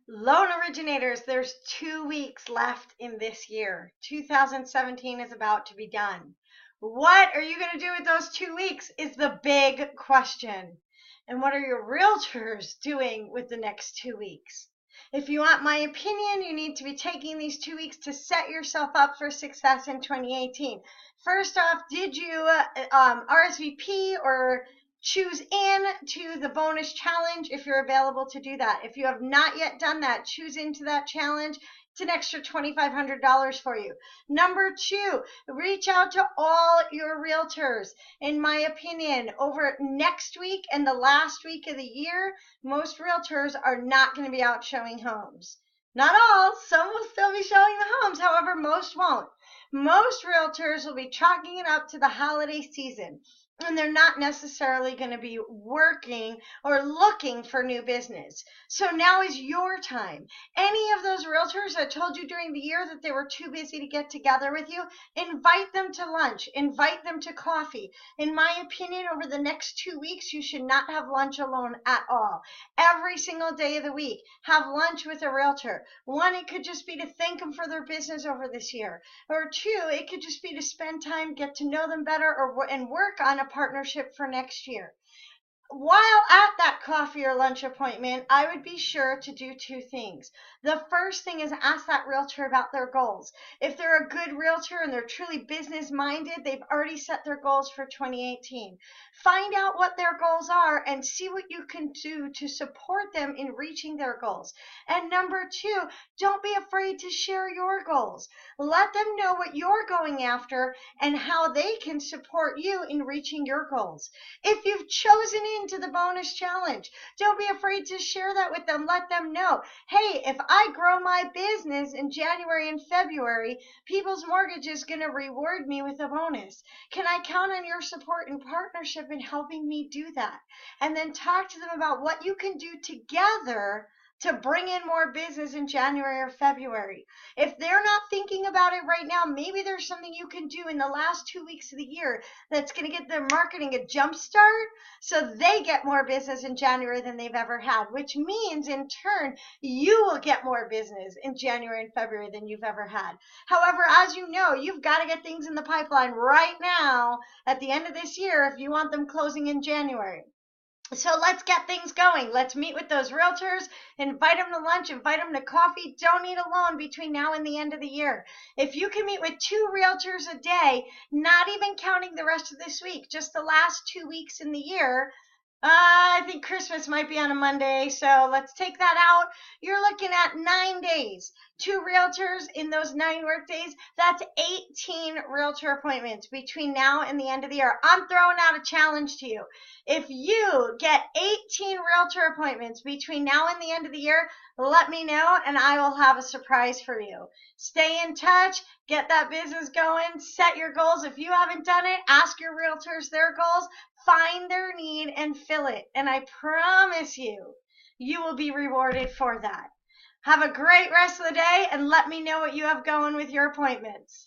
Loan originators, there's 2 weeks left in this year. 2017 is about to be done. What are you going to do with those 2 weeks is the big question. And what are your realtors doing with the next 2 weeks? If you want my opinion, you need to be taking these 2 weeks to set yourself up for success in 2018. First off, did you RSVP or choose in to the bonus challenge if you're available to do that? If you have not yet done that, choose into that challenge. It's an extra $2,500 for you. Number two, reach out to all your realtors. In my opinion, over next week and the last week of the year, most realtors are not going to be out showing homes. Not all, some will still be showing the homes, however, most won't. Most realtors will be chalking it up to the holiday season, and they're not necessarily going to be working or looking for new business. So now is your time. Any of those realtors that told you during the year that they were too busy to get together with you, invite them to lunch, invite them to coffee. In my opinion, over the next 2 weeks, you should not have lunch alone at all. Every single day of the week, have lunch with a realtor. One, it could just be to thank them for their business over this year. Or two, it could just be to spend time, get to know them better, and work on a partnership for next year. While at that coffee or lunch appointment, I would be sure to do two things. The first thing is ask that realtor about their goals. If they're a good realtor and they're truly business minded, they've already set their goals for 2018. Find out what their goals are and see what you can do to support them in reaching their goals. And number two, don't be afraid to share your goals. Let them know what you're going after and how they can support you in reaching your goals. If you've chosen into the bonus challenge, don't be afraid to share that with them. Let them know, hey, if I grow my business in January and February, People's Mortgage is going to reward me with a bonus. Can I count on your support and partnership in helping me do that? And then talk to them about what you can do together to bring in more business in January or February. If they're not thinking about it right now, maybe there's something you can do in the last 2 weeks of the year that's going to get their marketing a jump start so they get more business in January than they've ever had, which means in turn, you will get more business in January and February than you've ever had. However, as you know, you've got to get things in the pipeline right now at the end of this year if you want them closing in January. So let's get things going. Let's meet with those realtors, invite them to lunch, invite them to coffee. Don't need a loan between now and the end of the year. If you can meet with 2 realtors a day, not even counting the rest of this week, just the last 2 weeks in the year, I think Christmas might be on a Monday, so let's take that out. You're looking at 9 days. 2 realtors in those 9 work days. That's 18 realtor appointments between now and the end of the year. I'm throwing out a challenge to you. If you get 18 realtor appointments between now and the end of the year, let me know and I will have a surprise for you. Stay in touch, get that business going, set your goals. If you haven't done it, ask your realtors their goals, find their need and fill it. And I promise you, you will be rewarded for that. Have a great rest of the day and let me know what you have going with your appointments.